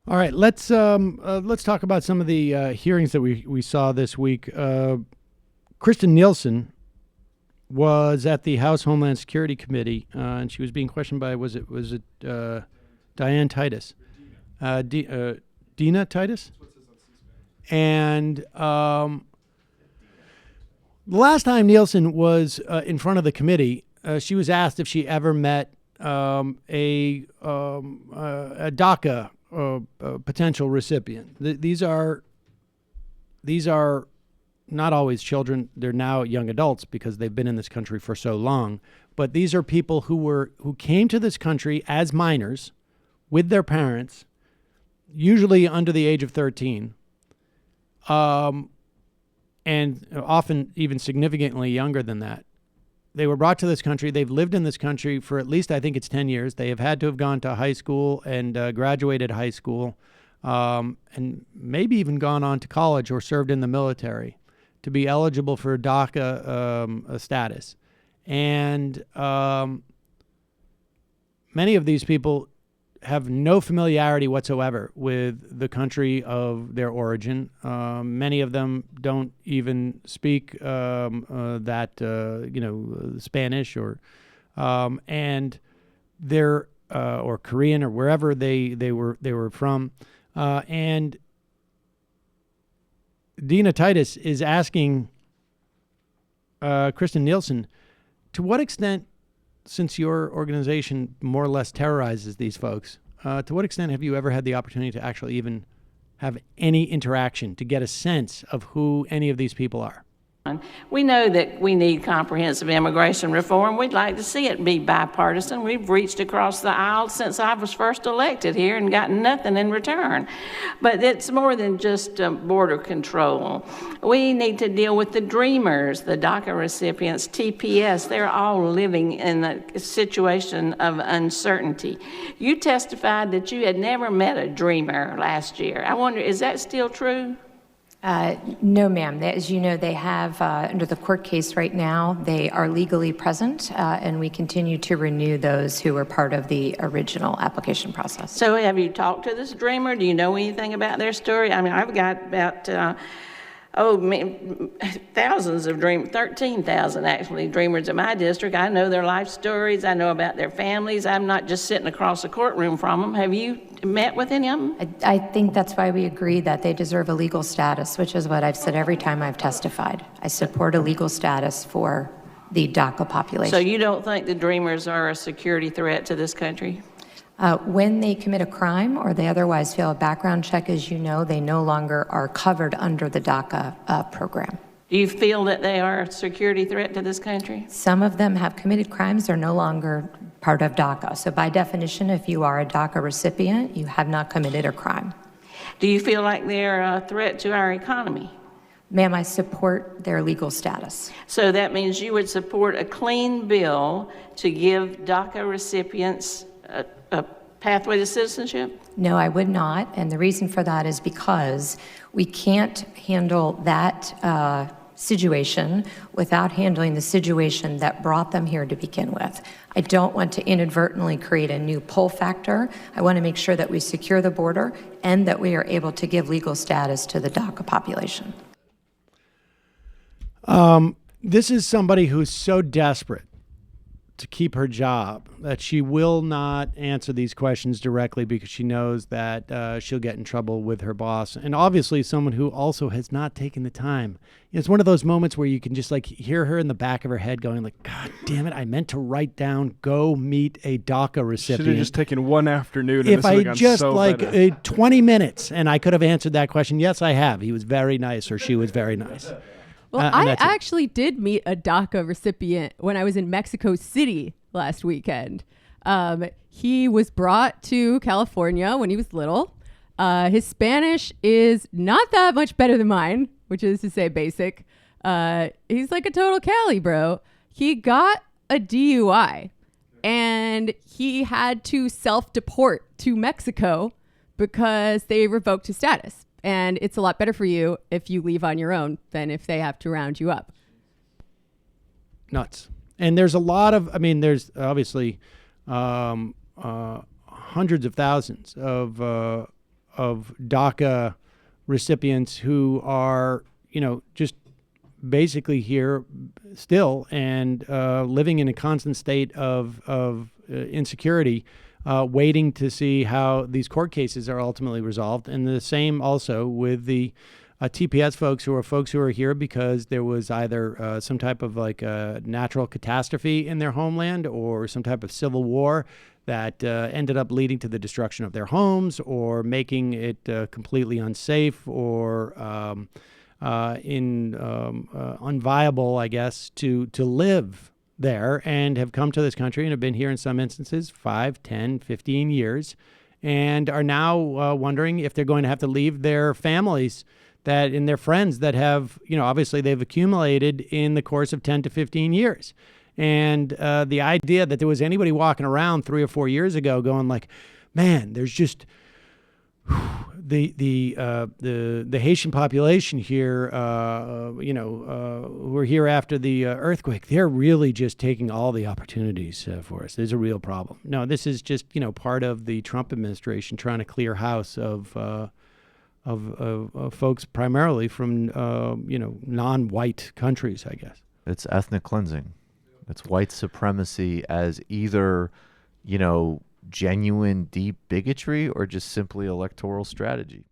All right, let's talk about some of the hearings that we saw this week. Kirstjen Nielson was at the House Homeland Security Committee, and she was being questioned by was it Diane Titus, Dina Titus, and the last time Nielson was in front of the committee, she was asked if she ever met a DACA potential recipient. These are not always children. They're now young adults because they've been in this country for so long. But these are people who came to this country as minors with their parents, usually under the age of 13, and often even significantly younger than that. They were brought to this country. They've lived in this country for at least, I think it's 10 years. They have had to have gone to high school and graduated high school, and maybe even gone on to college or served in the military to be eligible for DACA status. And many of these people have no familiarity whatsoever with the country of their origin. Many of them don't even speak Spanish or and they're or Korean or wherever they were from. And Dina Titus is asking Kirstjen Nielson, to what extent, since your organization more or less terrorizes these folks, to what extent have you ever had the opportunity to actually even have any interaction to get a sense of who any of these people are? We know that we need comprehensive immigration reform. We'd like to see it be bipartisan. We've reached across the aisle since I was first elected here and gotten nothing in return. But it's more than just border control. We need to deal with the dreamers, the DACA recipients, TPS. They're all living in a situation of uncertainty. You testified that you had never met a dreamer last year. I wonder, is that still true? No, ma'am. As you know, they have, under the court case right now, they are legally present, and we continue to renew those who were part of the original application process. So have you talked to this dreamer? Do you know anything about their story? I mean, I've got about, thousands of 13,000 actually dreamers in my district. I know their life stories. I know about their families. I'm not just sitting across the courtroom from them. Have you met with any of them? I think that's why we agree that they deserve a legal status, which is what I've said every time I've testified. I support a legal status for the DACA population. So you don't think the dreamers are a security threat to this country? When they commit a crime or they otherwise fail a background check, as you know, they no longer are covered under the DACA program. Do you feel that they are a security threat to this country? Some of them have committed crimes. They're no longer part of DACA. So by definition, if you are a DACA recipient, you have not committed a crime. Do you feel like they're a threat to our economy? Ma'am, I support their legal status. So that means you would support a clean bill to give DACA recipients a pathway to citizenship? No, I would not. And the reason for that is because we can't handle that situation without handling the situation that brought them here to begin with. I don't want to inadvertently create a new pull factor. I want to make sure that we secure the border and that we are able to give legal status to the DACA population. This is somebody who's so desperate to keep her job that she will not answer these questions directly because she knows that she'll get in trouble with her boss. And obviously someone who also has not taken the time. It's one of those moments where you can just like hear her in the back of her head going like, God damn it, I meant to write down, go meet a DACA recipient. Should have just taken one afternoon. And if I just so like 20 minutes and I could have answered that question. Yes, I have. He was very nice or she was very nice. Well, I actually did meet a DACA recipient when I was in Mexico City last weekend. He was brought to California when he was little. His Spanish is not that much better than mine, which is to say basic. He's like a total Cali bro. He got a DUI and he had to self-deport to Mexico because they revoked his status. And it's a lot better for you if you leave on your own than if they have to round you up. Nuts. And there's a lot of, there's obviously hundreds of thousands of DACA recipients who are, just basically here still and living in a constant state of insecurity, waiting to see how these court cases are ultimately resolved. And the same also with the TPS folks who are here because there was either some type of like a natural catastrophe in their homeland or some type of civil war that ended up leading to the destruction of their homes or making it completely unsafe or unviable, I guess, to live there, and have come to this country and have been here in some instances 5, 10, 15 years and are now wondering if they're going to have to leave their families and their friends that have, obviously they've accumulated in the course of 10 to 15 years. And the idea that there was anybody walking around 3 or 4 years ago going like, man, there's just the Haitian population here, who are here after the earthquake, they're really just taking all the opportunities for us. There's a real problem. No, this is just, part of the Trump administration trying to clear house of folks primarily from, non-white countries, I guess. It's ethnic cleansing. It's white supremacy as either, genuine, deep bigotry or just simply electoral strategy.